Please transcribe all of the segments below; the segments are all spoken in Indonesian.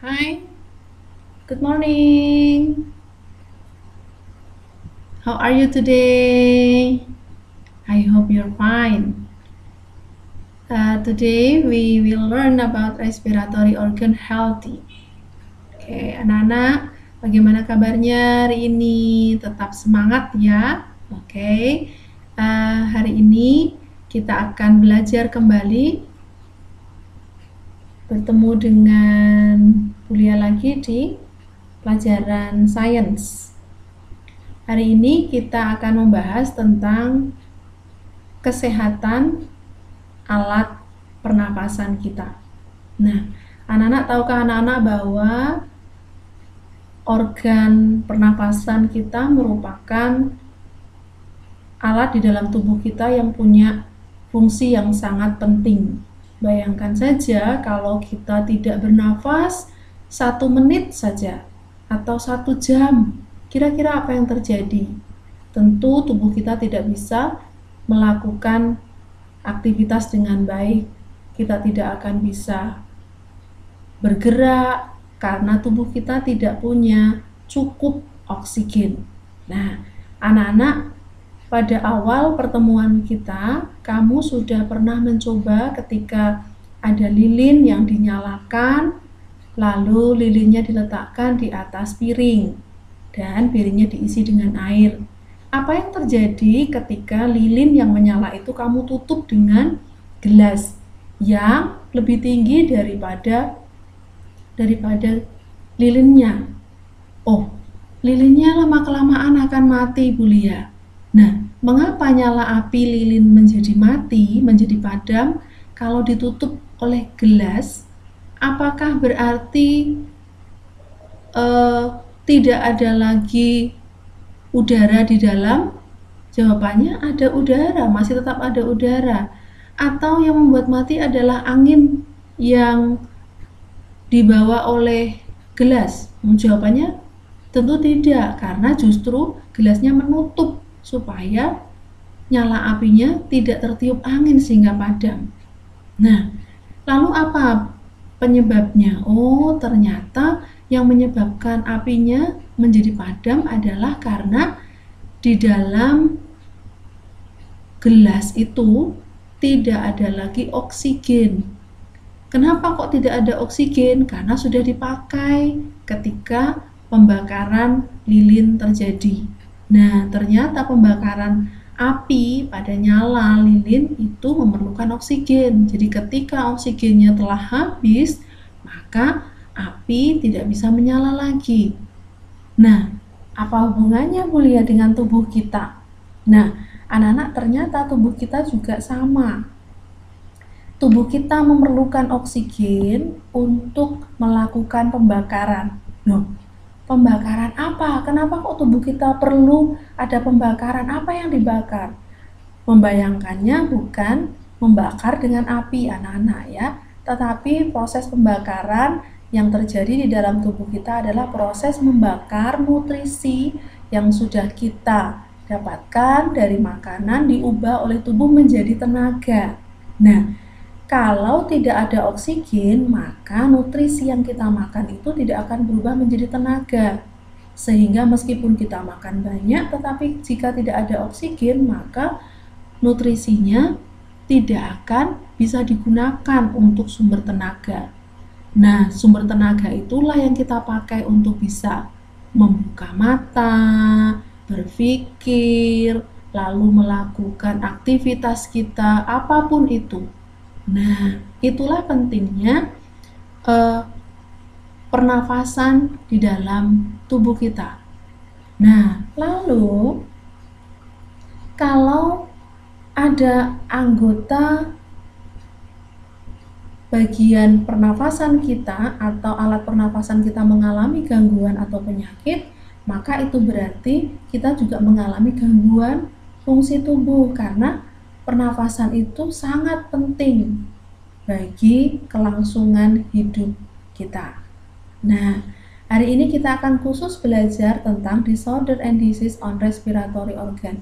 Hi, good morning. How are you today? I hope you're fine. Today we will learn about respiratory organ healthy. Oke, anak-anak, bagaimana kabarnya hari ini? Tetap semangat ya. Oke, hari ini kita akan belajar kembali, bertemu dengan Bulia lagi di pelajaran sains. Hari ini kita akan membahas tentang kesehatan alat pernapasan kita. Nah, anak-anak tahukah anak-anak bahwa organ pernapasan kita merupakan alat di dalam tubuh kita yang punya fungsi yang sangat penting. Bayangkan saja kalau kita tidak bernafas 1 menit saja atau 1 jam, kira-kira apa yang terjadi? Tentu tubuh kita tidak bisa melakukan aktivitas dengan baik. Kita tidak akan bisa bergerak karena tubuh kita tidak punya cukup oksigen. Nah, anak-anak, pada awal pertemuan kita, kamu sudah pernah mencoba ketika ada lilin yang dinyalakan, lalu lilinnya diletakkan di atas piring, dan piringnya diisi dengan air. Apa yang terjadi ketika lilin yang menyala itu kamu tutup dengan gelas yang lebih tinggi daripada lilinnya? Oh, lilinnya lama-kelamaan akan mati, Bu Lia. Nah, mengapa nyala api lilin menjadi mati, menjadi padam kalau ditutup oleh gelas? Apakah berarti tidak ada lagi udara di dalam? Jawabannya ada udara, masih tetap ada udara. Atau yang membuat mati adalah angin yang dibawa oleh gelas? Jawabannya tentu tidak, karena justru gelasnya menutup supaya nyala apinya tidak tertiup angin sehingga padam. Nah, lalu apa penyebabnya? Oh, ternyata yang menyebabkan apinya menjadi padam adalah karena di dalam gelas itu tidak ada lagi oksigen. Kenapa kok tidak ada oksigen? Karena sudah dipakai ketika pembakaran lilin terjadi. Nah, ternyata pembakaran api pada nyala lilin itu memerlukan oksigen. Jadi ketika oksigennya telah habis, maka api tidak bisa menyala lagi. Nah, apa hubungannya Bu Lia dengan tubuh kita? Nah, anak-anak, ternyata tubuh kita juga sama. Tubuh kita memerlukan oksigen untuk melakukan pembakaran. Loh, pembakaran apa? Kenapa kok tubuh kita perlu ada pembakaran? Apa yang dibakar? Membayangkannya bukan membakar dengan api, anak-anak ya, tetapi proses pembakaran yang terjadi di dalam tubuh kita adalah proses membakar nutrisi yang sudah kita dapatkan dari makanan, diubah oleh tubuh menjadi tenaga. Nah, kalau tidak ada oksigen, maka nutrisi yang kita makan itu tidak akan berubah menjadi tenaga. Sehingga meskipun kita makan banyak, tetapi jika tidak ada oksigen, maka nutrisinya tidak akan bisa digunakan untuk sumber tenaga. Nah, sumber tenaga itulah yang kita pakai untuk bisa membuka mata, berpikir, lalu melakukan aktivitas kita, apapun itu. Nah, itulah pentingnya pernafasan di dalam tubuh kita. Nah, lalu kalau ada anggota bagian pernafasan kita atau alat pernafasan kita mengalami gangguan atau penyakit, maka itu berarti kita juga mengalami gangguan fungsi tubuh, karena pernafasan itu sangat penting bagi kelangsungan hidup kita. Nah, hari ini kita akan khusus belajar tentang disorder and disease on respiratory organ,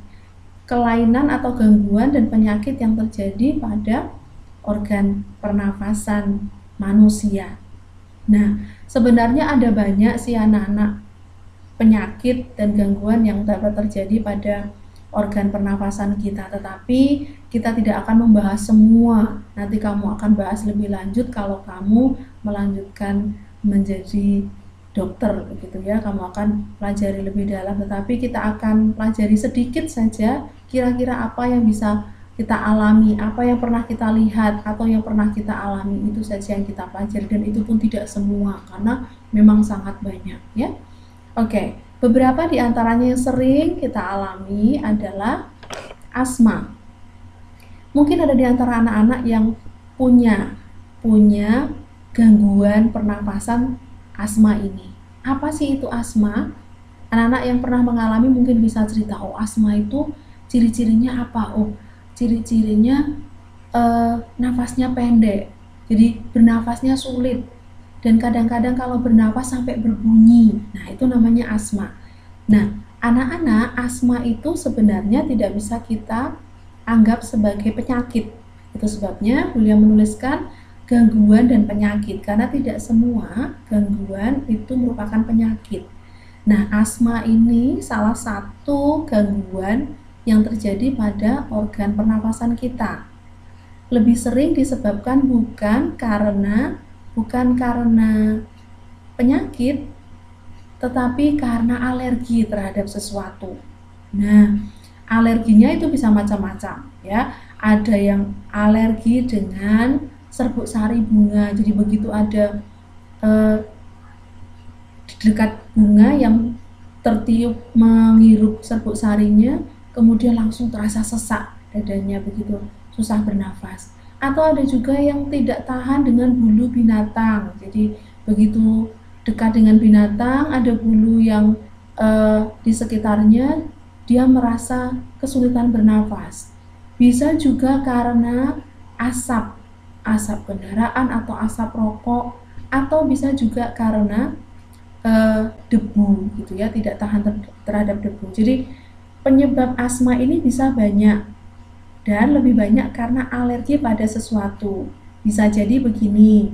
kelainan atau gangguan dan penyakit yang terjadi pada organ pernafasan manusia. Nah, sebenarnya ada banyak sih anak-anak penyakit dan gangguan yang dapat terjadi pada organ pernafasan kita, tetapi kita tidak akan membahas semua. Nanti kamu akan bahas lebih lanjut kalau kamu melanjutkan menjadi dokter, begitu ya. Kamu akan pelajari lebih dalam, tetapi kita akan pelajari sedikit saja kira-kira apa yang bisa kita alami, apa yang pernah kita lihat atau yang pernah kita alami, itu saja yang kita pelajari, dan itu pun tidak semua karena memang sangat banyak ya. Oke, beberapa di antaranya yang sering kita alami adalah asma. Mungkin ada di antara anak-anak yang punya gangguan pernapasan asma ini. Apa sih itu asma? Anak-anak yang pernah mengalami mungkin bisa cerita, oh asma itu ciri-cirinya apa? Oh, ciri-cirinya nafasnya pendek, jadi bernafasnya sulit, dan kadang-kadang kalau bernafas sampai berbunyi. Nah, itu namanya asma. Nah, anak-anak, asma itu sebenarnya tidak bisa kita anggap sebagai penyakit. Itu sebabnya beliau menuliskan gangguan dan penyakit, karena tidak semua gangguan itu merupakan penyakit. Nah, asma ini salah satu gangguan yang terjadi pada organ pernapasan kita. Lebih sering disebabkan bukan karena penyakit, tetapi karena alergi terhadap sesuatu. Nah, alerginya itu bisa macam-macam ya. Ada yang alergi dengan serbuk sari bunga, jadi begitu ada di dekat bunga yang tertiup menghirup serbuk sarinya, kemudian langsung terasa sesak dadanya, begitu susah bernafas. Atau ada juga yang tidak tahan dengan bulu binatang, jadi begitu dekat dengan binatang ada bulu yang di sekitarnya, dia merasa kesulitan bernafas. Bisa juga karena asap kendaraan atau asap rokok, atau bisa juga karena debu gitu ya, tidak tahan terhadap debu. Jadi penyebab asma ini bisa banyak, dan lebih banyak karena alergi pada sesuatu. Bisa jadi begini,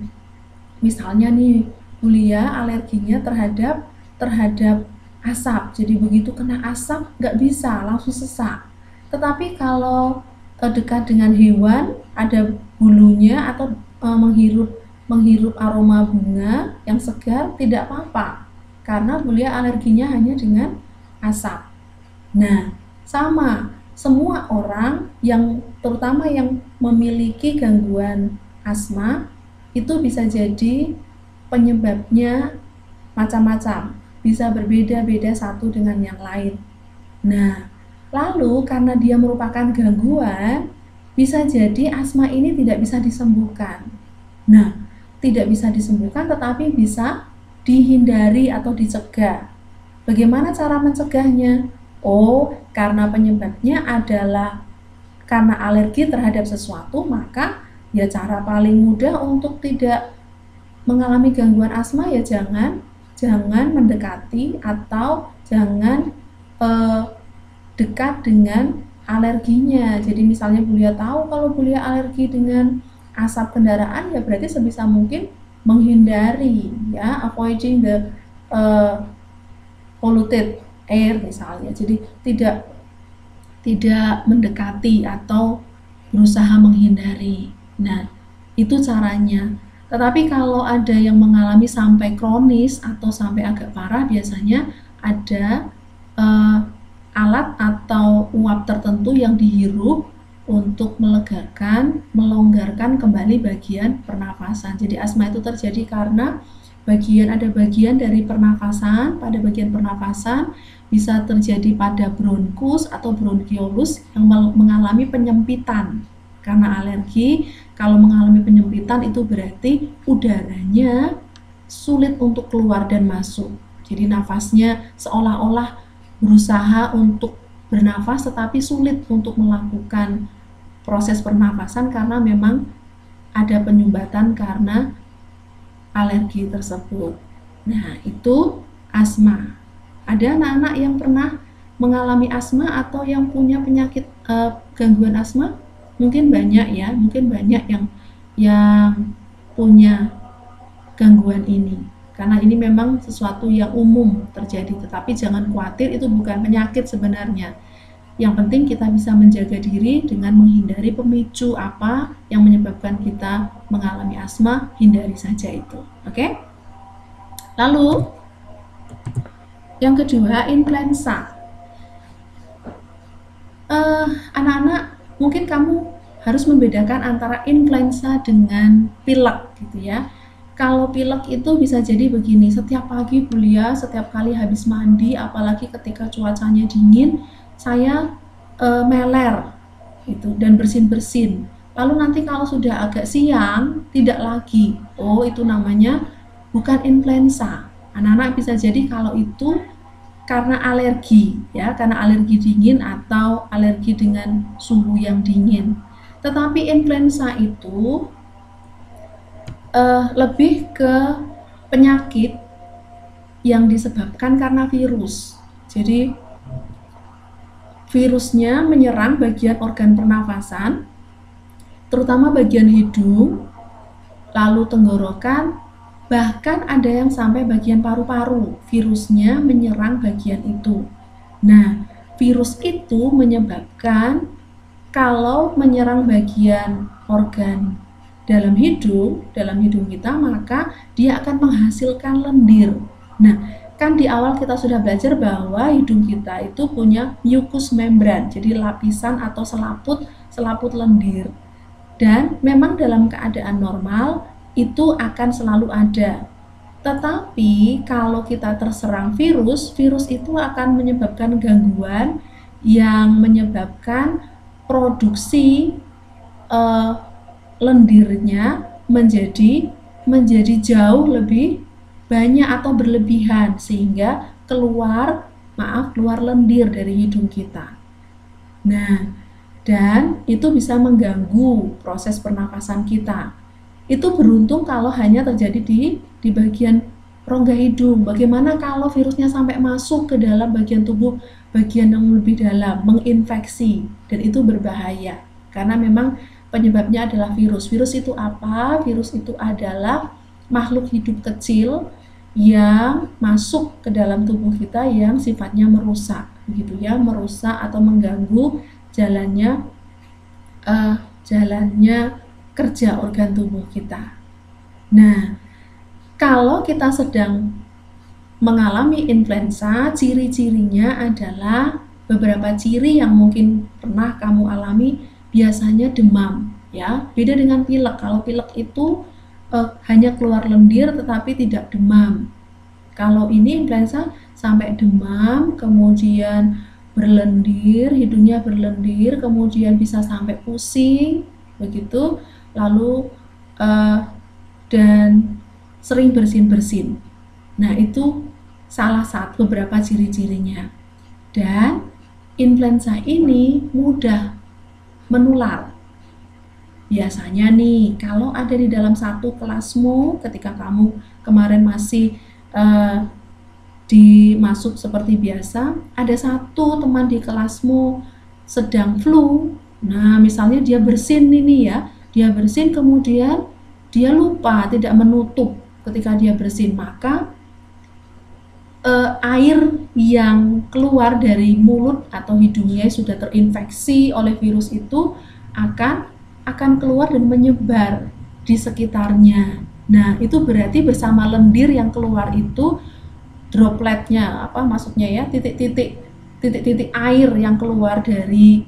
misalnya nih Bulia alerginya terhadap asap, jadi begitu kena asap nggak bisa, langsung sesak. Tetapi kalau dekat dengan hewan, ada bulunya atau menghirup aroma bunga yang segar, tidak apa-apa, karena Bulia alerginya hanya dengan asap. Nah, sama, semua orang yang terutama yang memiliki gangguan asma itu bisa jadi penyebabnya macam-macam, bisa berbeda-beda satu dengan yang lain. Nah, lalu karena dia merupakan gangguan, bisa jadi asma ini tidak bisa disembuhkan. Nah, tidak bisa disembuhkan tetapi bisa dihindari atau dicegah. Bagaimana cara mencegahnya? Oh, karena penyebabnya adalah karena alergi terhadap sesuatu, maka ya cara paling mudah untuk tidak mengalami gangguan asma ya jangan mendekati atau jangan dekat dengan alerginya. Jadi misalnya Bulia tahu kalau Bulia alergi dengan asap kendaraan, ya berarti sebisa mungkin menghindari ya, avoiding the polluted air misalnya. Jadi tidak mendekati atau berusaha menghindari. Nah, itu caranya. Tetapi kalau ada yang mengalami sampai kronis atau sampai agak parah, biasanya ada alat atau uap tertentu yang dihirup untuk melonggarkan kembali bagian pernafasan. Jadi asma itu terjadi karena ada bagian dari pernafasan, pada bagian pernafasan bisa terjadi pada bronkus atau bronkiolus yang mengalami penyempitan karena alergi. Kalau mengalami penyempitan itu berarti udaranya sulit untuk keluar dan masuk. Jadi nafasnya seolah-olah berusaha untuk bernafas tetapi sulit untuk melakukan proses pernafasan karena memang ada penyumbatan karena alergi tersebut. Nah, itu asma. Ada anak-anak yang pernah mengalami asma atau yang punya penyakit gangguan asma? Mungkin banyak ya, mungkin banyak yang punya gangguan ini. Karena ini memang sesuatu yang umum terjadi, tetapi jangan khawatir, itu bukan penyakit sebenarnya. Yang penting kita bisa menjaga diri dengan menghindari pemicu apa yang menyebabkan kita mengalami asma, hindari saja itu. Oke? Lalu yang kedua, influenza. Anak-anak, mungkin kamu harus membedakan antara influenza dengan pilek gitu ya. Kalau pilek itu bisa jadi begini, setiap pagi Bulia, setiap kali habis mandi, apalagi ketika cuacanya dingin, saya meler gitu dan bersin-bersin. Lalu nanti kalau sudah agak siang, tidak lagi. Oh, itu namanya bukan influenza. Anak-anak bisa jadi kalau itu karena alergi, ya, karena alergi dingin atau alergi dengan suhu yang dingin. Tetapi influenza itu lebih ke penyakit yang disebabkan karena virus. Jadi virusnya menyerang bagian organ pernafasan, terutama bagian hidung, lalu tenggorokan, bahkan ada yang sampai bagian paru-paru. Virusnya menyerang bagian itu. Nah, virus itu menyebabkan kalau menyerang bagian organ dalam hidung kita, maka dia akan menghasilkan lendir. Nah, kan di awal kita sudah belajar bahwa hidung kita itu punya mucous membran, jadi lapisan atau selaput lendir. Dan memang dalam keadaan normal itu akan selalu ada. Tetapi kalau kita terserang virus itu akan menyebabkan gangguan yang menyebabkan produksi lendirnya menjadi jauh lebih banyak atau berlebihan, sehingga keluar lendir dari hidung kita. Nah, dan itu bisa mengganggu proses pernapasan kita. Itu beruntung kalau hanya terjadi di bagian rongga hidung. Bagaimana kalau virusnya sampai masuk ke dalam bagian tubuh bagian yang lebih dalam, menginfeksi, dan itu berbahaya karena memang penyebabnya adalah virus. Virus itu apa? Virus itu adalah makhluk hidup kecil yang masuk ke dalam tubuh kita yang sifatnya merusak, begitu ya, merusak atau mengganggu jalannya kerja organ tubuh kita. Nah, kalau kita sedang mengalami influenza, ciri-cirinya adalah beberapa ciri yang mungkin pernah kamu alami. Biasanya demam, ya. Beda dengan pilek. Kalau pilek itu hanya keluar lendir tetapi tidak demam. Kalau ini influenza sampai demam, kemudian berlendir, hidungnya berlendir, kemudian bisa sampai pusing, begitu. Lalu dan sering bersin-bersin. Nah, itu salah satu beberapa ciri-cirinya. Dan influenza ini mudah menular. Biasanya nih, kalau ada di dalam satu kelasmu, ketika kamu kemarin masih dimasuk seperti biasa, ada satu teman di kelasmu sedang flu. Nah, misalnya dia bersin ini ya, dia bersin kemudian dia lupa tidak menutup ketika dia bersin, maka air yang keluar dari mulut atau hidungnya sudah terinfeksi oleh virus itu akan keluar dan menyebar di sekitarnya. Nah, itu berarti bersama lendir yang keluar itu dropletnya, maksudnya ya, titik-titik air yang keluar dari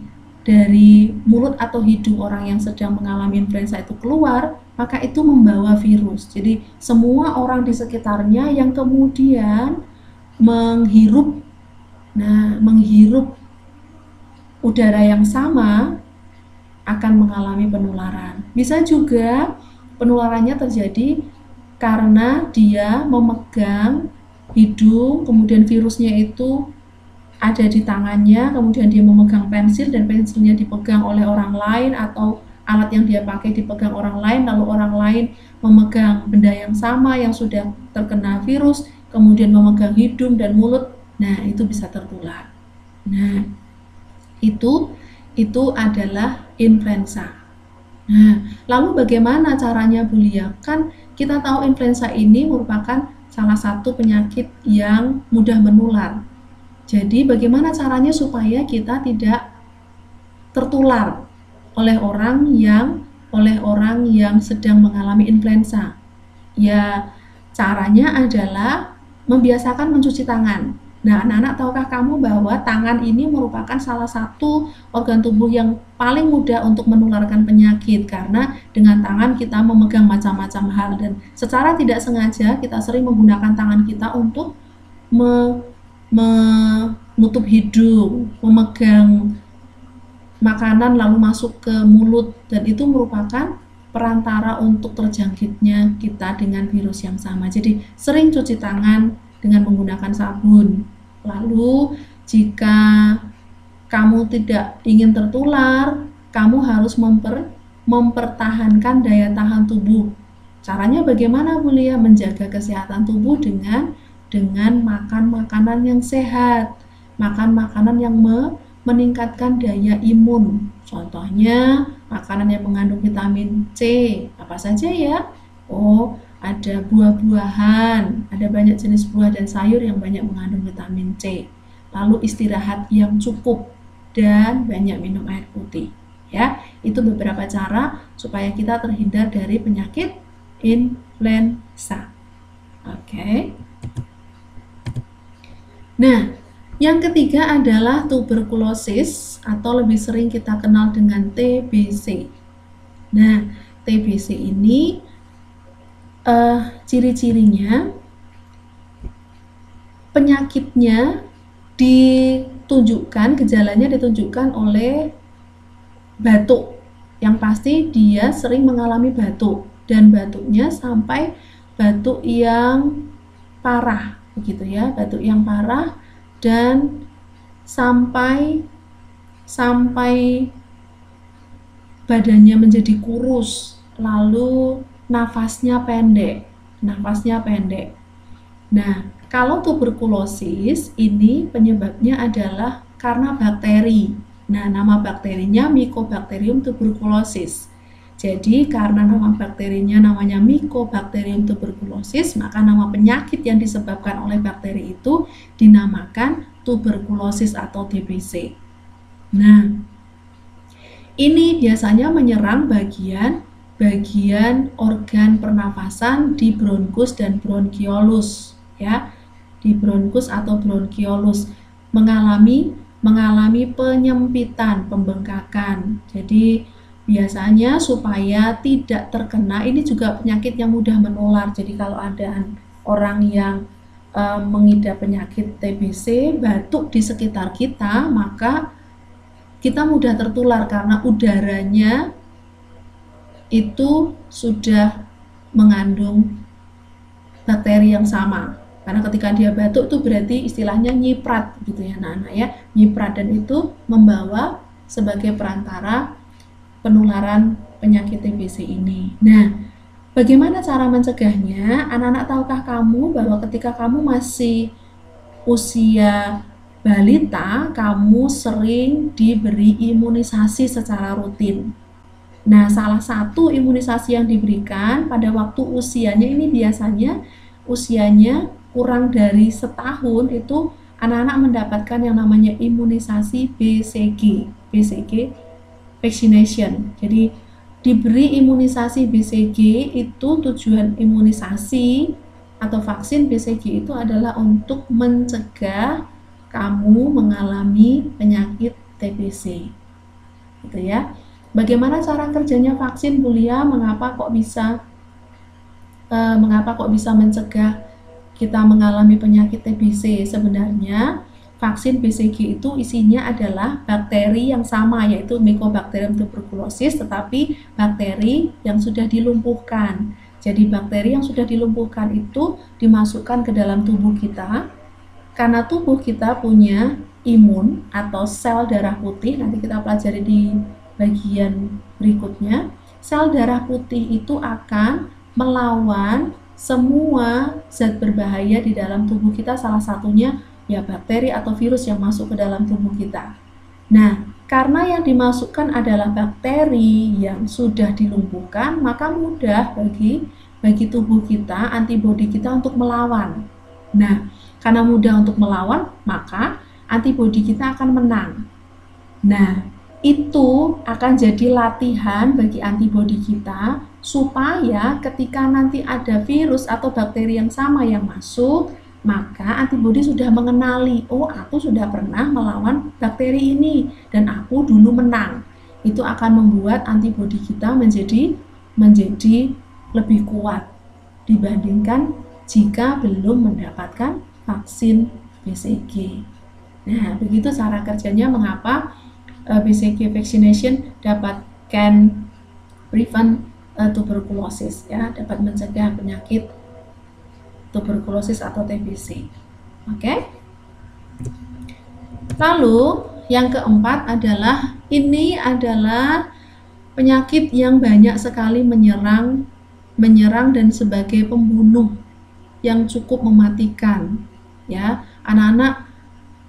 mulut atau hidung orang yang sedang mengalami influenza itu keluar, maka itu membawa virus. Jadi semua orang di sekitarnya yang kemudian menghirup udara yang sama akan mengalami penularan. Bisa juga penularannya terjadi karena dia memegang hidung, kemudian virusnya itu ada di tangannya, kemudian dia memegang pensil dan pensilnya dipegang oleh orang lain, atau alat yang dia pakai dipegang orang lain, lalu orang lain memegang benda yang sama yang sudah terkena virus, kemudian memegang hidung dan mulut. Nah, itu bisa tertular. Nah, itu adalah influenza. Nah, lalu bagaimana caranya, Bulia? Kan Kita tahu influenza ini merupakan salah satu penyakit yang mudah menular. Jadi bagaimana caranya supaya kita tidak tertular oleh orang yang sedang mengalami influenza? Ya, caranya adalah membiasakan mencuci tangan. Nah, anak-anak, tahukah kamu bahwa tangan ini merupakan salah satu organ tubuh yang paling mudah untuk menularkan penyakit, karena dengan tangan kita memegang macam-macam hal, dan secara tidak sengaja kita sering menggunakan tangan kita untuk menutup hidung, memegang makanan lalu masuk ke mulut, dan itu merupakan perantara untuk terjangkitnya kita dengan virus yang sama. Jadi sering cuci tangan dengan menggunakan sabun. Lalu jika kamu tidak ingin tertular, kamu harus mempertahankan daya tahan tubuh. Caranya bagaimana, Bu Lia? Menjaga kesehatan tubuh dengan makan makanan yang sehat, makan makanan yang meningkatkan daya imun. Contohnya makanan yang mengandung vitamin C, apa saja ya? Oh, ada buah-buahan, ada banyak jenis buah dan sayur yang banyak mengandung vitamin C. Lalu istirahat yang cukup dan banyak minum air putih. Ya, itu beberapa cara supaya kita terhindar dari penyakit influenza. Oke. Nah, yang ketiga adalah tuberkulosis atau lebih sering kita kenal dengan TBC. Nah, TBC ini ciri-cirinya, penyakitnya gejalanya ditunjukkan oleh batuk. Yang pasti dia sering mengalami batuk, dan batuknya sampai batuk yang parah, begitu ya, batuk yang parah, dan sampai badannya menjadi kurus, lalu nafasnya pendek. Nah, kalau tuberkulosis ini penyebabnya adalah karena bakteri. Nah, nama bakterinya Mycobacterium tuberculosis. Jadi karena nama bakterinya namanya Mycobacterium tuberculosis, maka nama penyakit yang disebabkan oleh bakteri itu dinamakan tuberkulosis atau TBC. Nah, ini biasanya menyerang bagian organ pernafasan di bronkus dan bronkiolus, ya. Di bronkus atau bronkiolus mengalami penyempitan, pembengkakan. Jadi biasanya supaya tidak terkena, ini juga penyakit yang mudah menular. Jadi kalau ada orang yang mengidap penyakit TBC, batuk di sekitar kita, maka kita mudah tertular karena udaranya itu sudah mengandung bakteri yang sama. Karena ketika dia batuk itu berarti istilahnya nyiprat gitu ya anak-anak ya, nyiprat, dan itu membawa sebagai perantara penularan penyakit TBC ini. Nah, bagaimana cara mencegahnya? Anak-anak, tahukah kamu bahwa ketika kamu masih usia balita, kamu sering diberi imunisasi secara rutin. Nah, salah satu imunisasi yang diberikan pada waktu usianya ini biasanya usianya kurang dari setahun, itu anak-anak mendapatkan yang namanya imunisasi BCG vaccination. Jadi diberi imunisasi BCG itu, tujuan imunisasi atau vaksin BCG itu adalah untuk mencegah kamu mengalami penyakit TBC. Gitu ya. Bagaimana cara kerjanya vaksin, Bu Lia? Mengapa kok bisa mencegah kita mengalami penyakit TBC? Sebenarnya vaksin BCG itu isinya adalah bakteri yang sama, yaitu Mycobacterium tuberculosis, tetapi bakteri yang sudah dilumpuhkan. Jadi bakteri yang sudah dilumpuhkan itu dimasukkan ke dalam tubuh kita, karena tubuh kita punya imun atau sel darah putih. Nanti kita pelajari di bagian berikutnya. Sel darah putih itu akan melawan semua zat berbahaya di dalam tubuh kita, salah satunya ya bakteri atau virus yang masuk ke dalam tubuh kita. Nah, karena yang dimasukkan adalah bakteri yang sudah dilumpuhkan, maka mudah bagi bagi tubuh kita, antibodi kita untuk melawan. Nah, karena mudah untuk melawan, maka antibodi kita akan menang. Nah, itu akan jadi latihan bagi antibodi kita supaya ketika nanti ada virus atau bakteri yang sama yang masuk, maka antibodi sudah mengenali, oh aku sudah pernah melawan bakteri ini dan aku dulu menang. Itu akan membuat antibodi kita menjadi lebih kuat dibandingkan jika belum mendapatkan vaksin BCG. Nah, begitu cara kerjanya mengapa BCG vaccination can prevent tuberculosis, ya, dapat mencegah penyakit tuberkulosis atau TBC. Oke. Lalu yang keempat adalah ini adalah penyakit yang banyak sekali menyerang dan sebagai pembunuh yang cukup mematikan, ya. Anak-anak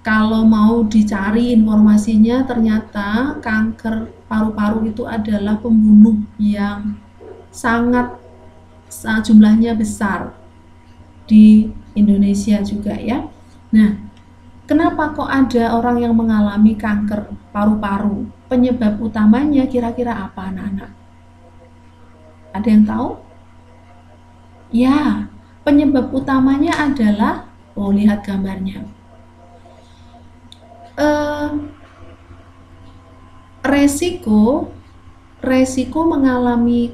kalau mau dicari informasinya, ternyata kanker paru-paru itu adalah pembunuh yang sangat jumlahnya besar di Indonesia juga, ya. Nah, kenapa kok ada orang yang mengalami kanker paru-paru? Penyebab utamanya kira-kira apa, anak-anak? Ada yang tahu? Ya, penyebab utamanya adalah, lihat gambarnya. Resiko mengalami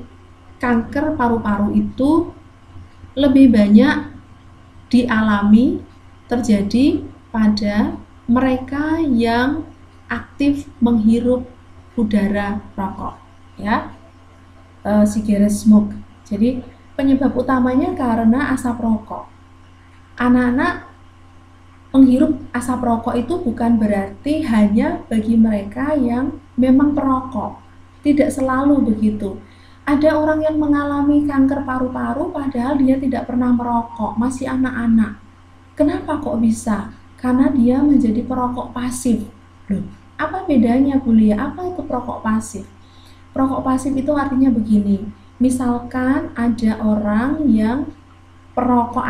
kanker paru-paru itu lebih banyak terjadi pada mereka yang aktif menghirup udara rokok, ya, cigarette smoke. Jadi penyebab utamanya karena asap rokok. Anak-anak, menghirup asap rokok itu bukan berarti hanya bagi mereka yang memang perokok. Tidak selalu begitu. Ada orang yang mengalami kanker paru-paru padahal dia tidak pernah merokok, masih anak-anak. Kenapa kok bisa? Karena dia menjadi perokok pasif. Loh, apa bedanya, Bu Lia? Apa itu perokok pasif? Perokok pasif itu artinya begini. Misalkan ada orang yang perokok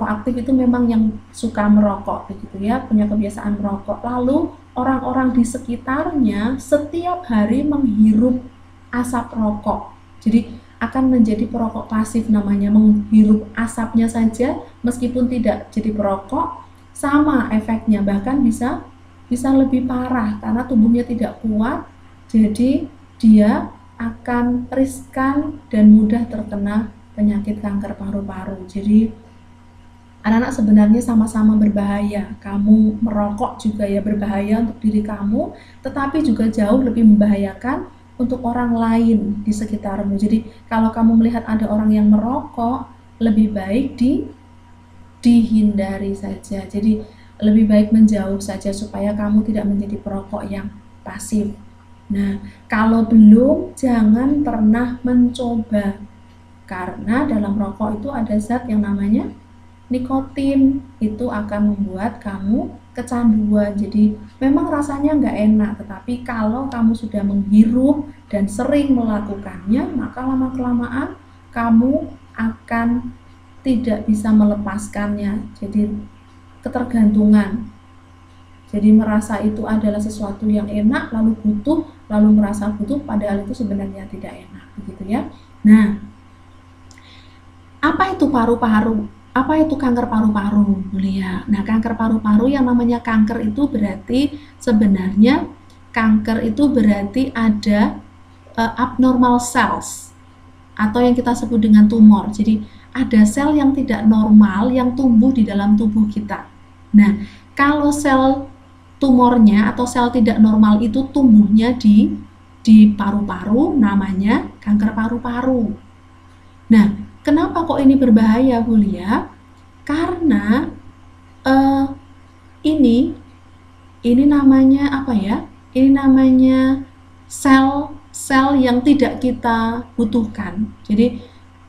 aktif itu memang yang suka merokok, begitu ya, punya kebiasaan merokok. Lalu orang-orang di sekitarnya setiap hari menghirup asap rokok. Jadi akan menjadi perokok pasif namanya, menghirup asapnya saja meskipun tidak jadi perokok, sama efeknya, bahkan bisa lebih parah karena tubuhnya tidak kuat, jadi dia akan riskan dan mudah terkena penyakit kanker paru-paru. Jadi anak-anak sebenarnya sama-sama berbahaya. Kamu merokok juga ya berbahaya untuk diri kamu, tetapi juga jauh lebih membahayakan untuk orang lain di sekitarmu. Jadi kalau kamu melihat ada orang yang merokok, lebih baik dihindari saja. Jadi lebih baik menjauh saja supaya kamu tidak menjadi perokok yang pasif. Nah, kalau belum, jangan pernah mencoba. Karena dalam rokok itu ada zat yang namanya nikotin. Itu akan membuat kamu kecanduan. Jadi memang rasanya nggak enak, tetapi kalau kamu sudah menghirup dan sering melakukannya, maka lama-kelamaan kamu akan tidak bisa melepaskannya. Jadi ketergantungan. Jadi merasa itu adalah sesuatu yang enak, lalu merasa butuh, padahal itu sebenarnya tidak enak, begitu ya. Nah, apa itu paru-paru? Apa itu kanker paru-paru, Bu Lia? Nah, kanker paru-paru yang namanya kanker itu berarti sebenarnya kanker itu berarti ada abnormal cells atau yang kita sebut dengan tumor. Jadi ada sel yang tidak normal yang tumbuh di dalam tubuh kita. Nah, kalau sel tumornya atau sel tidak normal itu tumbuhnya di paru-paru, namanya kanker paru-paru. Nah, kenapa kok ini berbahaya, Bu Lia? Karena ini namanya apa ya? Ini namanya sel yang tidak kita butuhkan. Jadi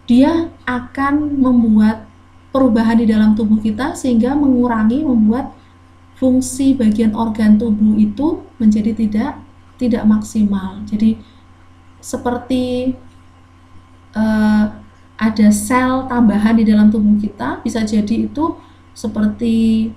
dia akan membuat perubahan di dalam tubuh kita sehingga membuat fungsi bagian organ tubuh itu menjadi tidak maksimal. Jadi seperti ada sel tambahan di dalam tubuh kita, bisa jadi itu seperti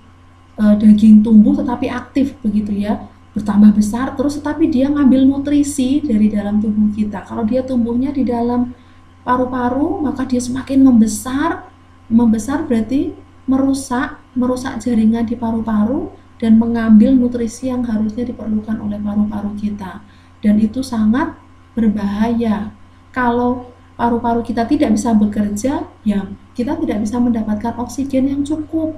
daging tumbuh tetapi aktif begitu ya, bertambah besar terus tetapi dia ngambil nutrisi dari dalam tubuh kita. Kalau dia tumbuhnya di dalam paru-paru, maka dia semakin membesar berarti merusak jaringan di paru-paru dan mengambil nutrisi yang harusnya diperlukan oleh paru-paru kita. Dan itu sangat berbahaya. Kalau paru-paru kita tidak bisa bekerja, ya kita tidak bisa mendapatkan oksigen yang cukup.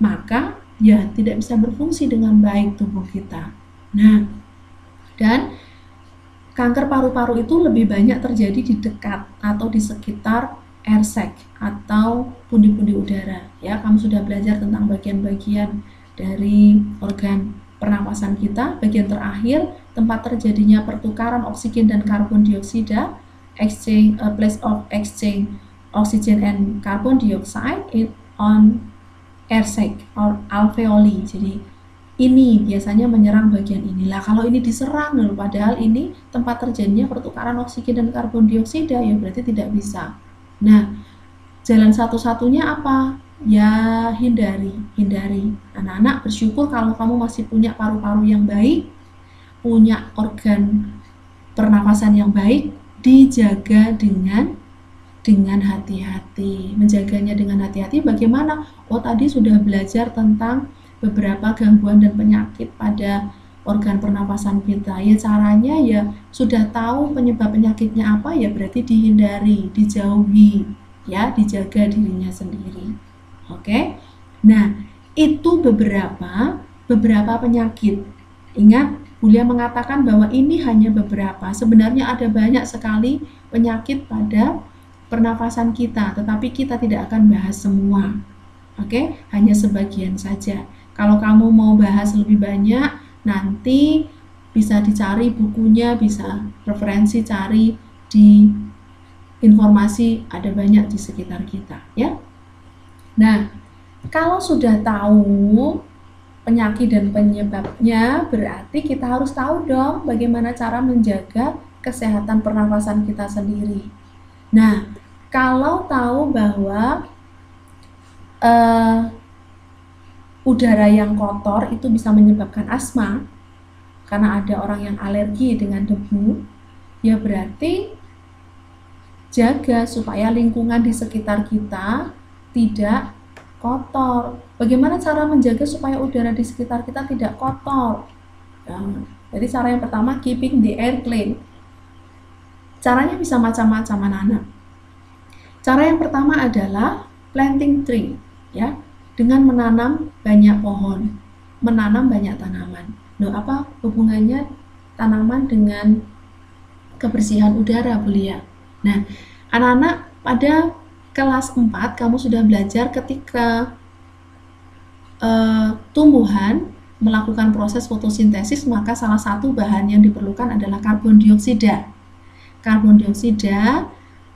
Maka ya tidak bisa berfungsi dengan baik tubuh kita. Nah, dan kanker paru-paru itu lebih banyak terjadi di dekat atau di sekitar air sac atau pundi-pundi udara. Ya, kamu sudah belajar tentang bagian-bagian dari organ pernapasan kita. Bagian terakhir, tempat terjadinya pertukaran oksigen dan karbon dioksida, place of exchange oxygen and carbon dioxide on air sac or alveoli. Jadi ini biasanya menyerang bagian inilah. Kalau ini diserang loh, padahal ini tempat terjadinya pertukaran oksigen dan karbon dioksida, ya berarti tidak bisa. Nah, jalan satu-satunya apa? Ya hindari. Anak-anak bersyukur kalau kamu masih punya paru-paru yang baik, punya organ pernafasan yang baik, dijaga dengan hati-hati. Menjaganya dengan hati-hati bagaimana? Oh, tadi sudah belajar tentang beberapa gangguan dan penyakit pada organ pernapasan kita. Ya caranya ya sudah tahu penyebab penyakitnya apa, ya berarti dihindari, dijauhi, ya dijaga dirinya sendiri. Oke. Nah, itu beberapa penyakit. Ingat, Bulia mengatakan bahwa ini hanya beberapa. Sebenarnya ada banyak sekali penyakit pada pernafasan kita, tetapi kita tidak akan bahas semua. Oke, hanya sebagian saja. Kalau kamu mau bahas lebih banyak, nanti bisa dicari bukunya, bisa referensi cari di informasi, ada banyak di sekitar kita, ya. Nah, kalau sudah tahu penyakit dan penyebabnya, berarti kita harus tahu dong bagaimana cara menjaga kesehatan pernafasan kita sendiri. Nah, kalau tahu bahwa udara yang kotor itu bisa menyebabkan asma, karena ada orang yang alergi dengan debu, ya berarti jaga supaya lingkungan di sekitar kita tidak kotor. Bagaimana cara menjaga supaya udara di sekitar kita tidak kotor? Jadi cara yang pertama, keeping the air clean. Caranya bisa macam-macam anak-anak. Cara yang pertama adalah planting tree, ya, dengan menanam banyak pohon, menanam banyak tanaman. Loh, apa hubungannya tanaman dengan kebersihan udara, Bulia? Nah, anak-anak pada kelas 4 kamu sudah belajar ketika tumbuhan melakukan proses fotosintesis, maka salah satu bahan yang diperlukan adalah karbon dioksida. Karbon dioksida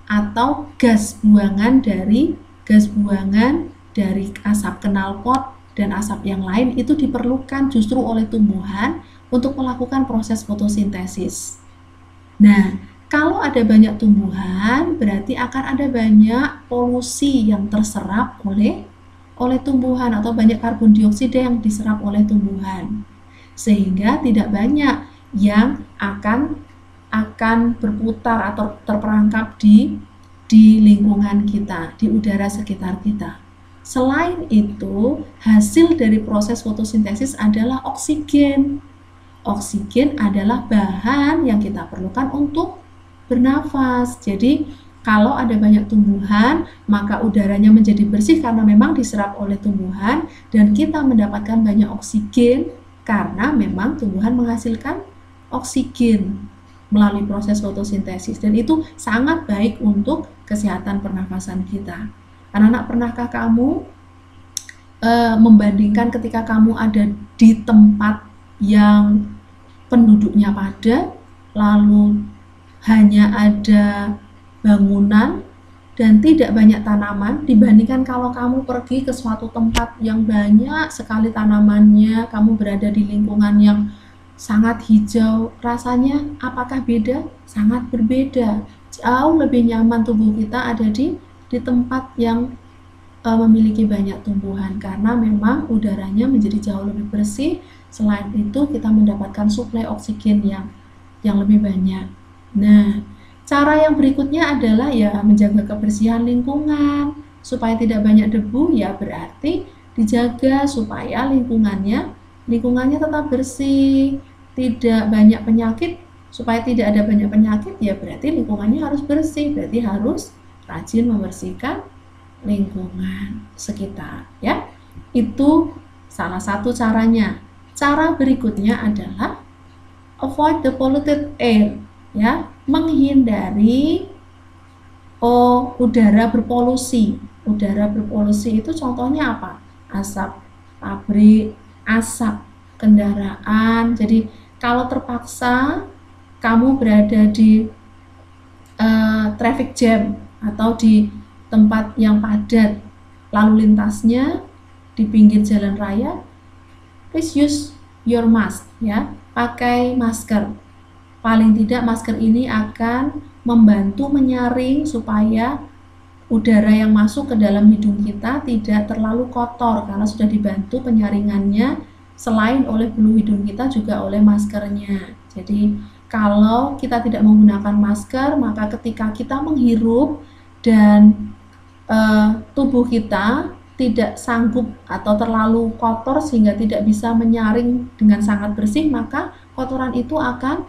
atau gas buangan dari asap knalpot dan asap yang lain itu diperlukan justru oleh tumbuhan untuk melakukan proses fotosintesis. Nah, kalau ada banyak tumbuhan, berarti akan ada banyak polusi yang terserap oleh tumbuhan atau banyak karbon dioksida yang diserap oleh tumbuhan. Sehingga tidak banyak yang akan berputar atau terperangkap di lingkungan kita, di udara sekitar kita. Selain itu, hasil dari proses fotosintesis adalah oksigen. Oksigen adalah bahan yang kita perlukan untuk bernafas. Jadi, kalau ada banyak tumbuhan, maka udaranya menjadi bersih karena memang diserap oleh tumbuhan dan kita mendapatkan banyak oksigen karena memang tumbuhan menghasilkan oksigen melalui proses fotosintesis, dan itu sangat baik untuk kesehatan pernafasan kita. Anak-anak, pernahkah kamu membandingkan ketika kamu ada di tempat yang penduduknya padat, lalu hanya ada bangunan dan tidak banyak tanaman, dibandingkan kalau kamu pergi ke suatu tempat yang banyak sekali tanamannya, kamu berada di lingkungan yang sangat hijau, rasanya apakah beda? Sangat berbeda. Jauh lebih nyaman tubuh kita ada di tempat yang memiliki banyak tumbuhan, karena memang udaranya menjadi jauh lebih bersih. Selain itu kita mendapatkan suplai oksigen yang lebih banyak. Nah, cara yang berikutnya adalah ya menjaga kebersihan lingkungan supaya tidak banyak debu, ya berarti dijaga supaya lingkungannya tetap bersih, tidak banyak penyakit. Supaya tidak ada banyak penyakit, ya berarti lingkungannya harus bersih, berarti harus rajin membersihkan lingkungan sekitar, ya. Itu salah satu caranya. Cara berikutnya adalah avoid the polluted air, ya, menghindari udara berpolusi. Udara berpolusi itu contohnya apa? Asap pabrik, asap kendaraan. Jadi kalau terpaksa kamu berada di traffic jam atau di tempat yang padat lalu lintasnya di pinggir jalan raya, please use your mask, ya, pakai masker. Paling tidak masker ini akan membantu menyaring supaya udara yang masuk ke dalam hidung kita tidak terlalu kotor karena sudah dibantu penyaringannya selain oleh bulu hidung kita juga oleh maskernya. Jadi kalau kita tidak menggunakan masker, maka ketika kita menghirup dan tubuh kita tidak sanggup atau terlalu kotor sehingga tidak bisa menyaring dengan sangat bersih, maka kotoran itu akan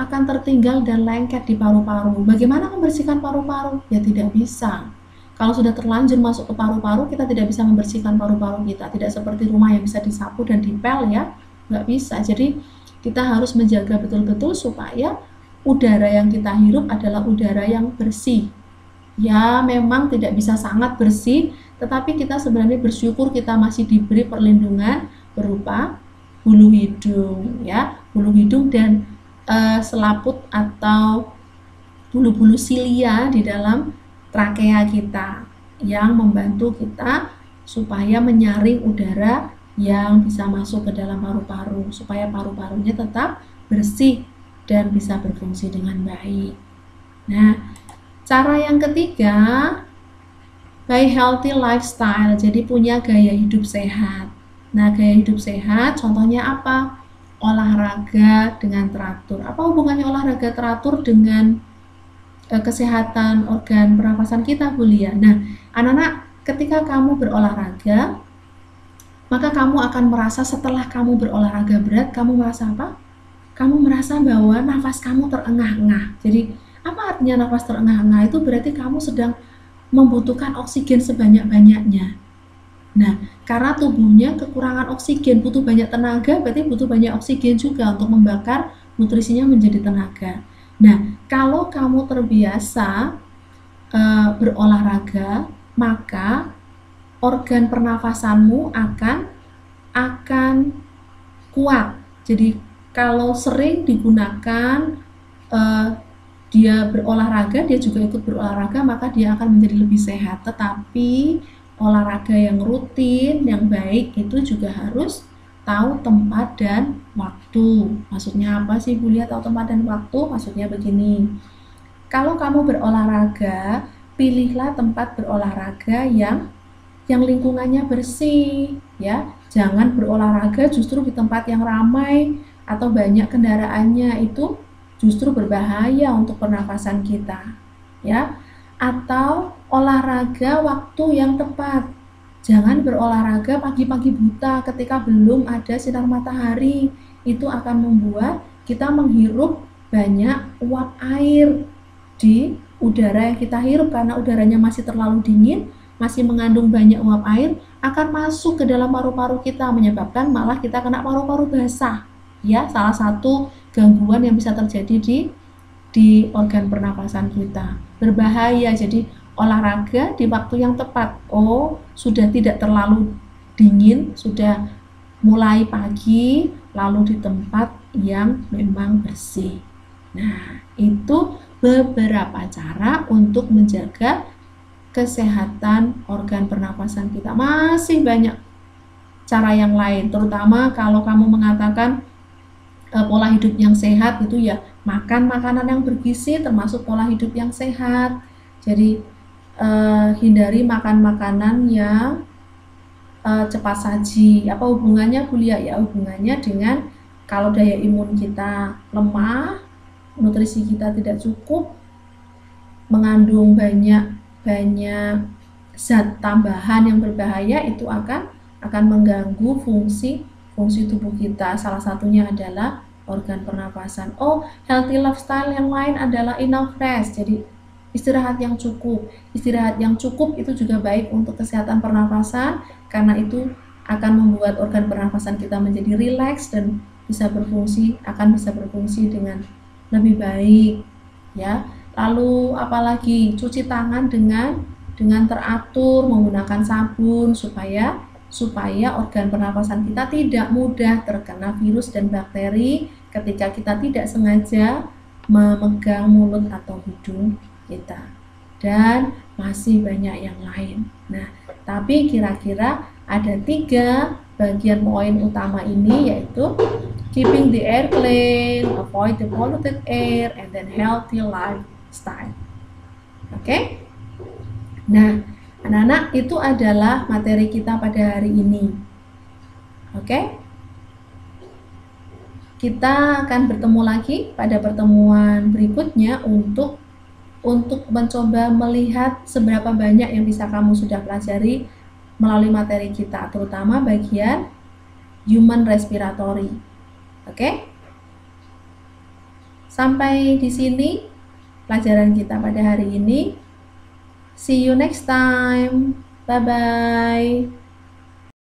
tertinggal dan lengket di paru-paru. Bagaimana membersihkan paru-paru? Ya tidak bisa. Kalau sudah terlanjur masuk ke paru-paru, kita tidak bisa membersihkan paru-paru kita. Tidak seperti rumah yang bisa disapu dan dipel, ya, nggak bisa. Jadi kita harus menjaga betul-betul supaya udara yang kita hirup adalah udara yang bersih. Ya, memang tidak bisa sangat bersih, tetapi kita sebenarnya bersyukur kita masih diberi perlindungan berupa bulu hidung, ya, bulu hidung dan selaput atau bulu-bulu silia di dalam trakea kita yang membantu kita supaya menyaring udara yang bisa masuk ke dalam paru-paru supaya paru-parunya tetap bersih dan bisa berfungsi dengan baik. Nah, cara yang ketiga, by healthy lifestyle, jadi punya gaya hidup sehat. Nah, gaya hidup sehat contohnya apa? Olahraga dengan teratur. Apa hubungannya olahraga teratur dengan kesehatan organ pernapasan kita, Bu Lia? Nah, anak-anak, ketika kamu berolahraga, maka kamu akan merasa setelah kamu berolahraga berat, kamu merasa apa? Kamu merasa bahwa nafas kamu terengah-engah. Jadi, apa artinya nafas terengah-engah? Itu berarti kamu sedang membutuhkan oksigen sebanyak-banyaknya. Nah, karena tubuhnya kekurangan oksigen, butuh banyak tenaga, berarti butuh banyak oksigen juga untuk membakar nutrisinya menjadi tenaga. Nah, kalau kamu terbiasa berolahraga, maka organ pernafasanmu akan kuat. Jadi kalau sering digunakan dia berolahraga, dia juga ikut berolahraga, maka dia akan menjadi lebih sehat. Tetapi olahraga yang rutin, yang baik itu juga harus tahu tempat dan waktu. Maksudnya apa sih, Bu Lia, tahu tempat dan waktu? Maksudnya begini. Kalau kamu berolahraga, pilihlah tempat berolahraga yang lingkungannya bersih, ya. Jangan berolahraga justru di tempat yang ramai atau banyak kendaraannya, itu justru berbahaya untuk pernafasan kita, ya. Atau olahraga waktu yang tepat. Jangan berolahraga pagi-pagi buta ketika belum ada sinar matahari. Itu akan membuat kita menghirup banyak uap air di udara yang kita hirup, karena udaranya masih terlalu dingin, masih mengandung banyak uap air, akan masuk ke dalam paru-paru kita, menyebabkan malah kita kena paru-paru basah. Ya, salah satu gangguan yang bisa terjadi di organ pernapasan kita. Berbahaya. Jadi olahraga di waktu yang tepat. Sudah tidak terlalu dingin, sudah mulai pagi, lalu di tempat yang memang bersih. Nah, itu beberapa cara untuk menjaga kesehatan organ pernapasan kita. Masih banyak cara yang lain, terutama kalau kamu mengatakan pola hidup yang sehat itu ya makan makanan yang bergizi termasuk pola hidup yang sehat. Jadi hindari makan makanan yang cepat saji. Apa hubungannya Bu Lia? Ya hubungannya dengan kalau daya imun kita lemah, nutrisi kita tidak cukup, mengandung banyak zat tambahan yang berbahaya, itu akan mengganggu fungsi tubuh kita. Salah satunya adalah organ pernapasan. Oh, healthy lifestyle yang lain adalah enough rest. Jadi istirahat yang cukup. Istirahat yang cukup itu juga baik untuk kesehatan pernapasan, karena itu akan membuat organ pernapasan kita menjadi rileks dan akan bisa berfungsi dengan lebih baik, ya. Lalu apalagi, cuci tangan dengan teratur, menggunakan sabun supaya organ pernapasan kita tidak mudah terkena virus dan bakteri ketika kita tidak sengaja memegang mulut atau hidung kita. Dan masih banyak yang lain. Nah, tapi kira-kira ada 3 bagian poin utama ini, yaitu keeping the air clean, avoid the polluted air, and then healthy lifestyle. Oke? Nah, anak-anak, itu adalah materi kita pada hari ini. Oke? Kita akan bertemu lagi pada pertemuan berikutnya untuk mencoba melihat seberapa banyak yang bisa kamu sudah pelajari melalui materi kita, terutama bagian human respiratory. Oke? Sampai di sini pelajaran kita pada hari ini. See you next time. Bye-bye.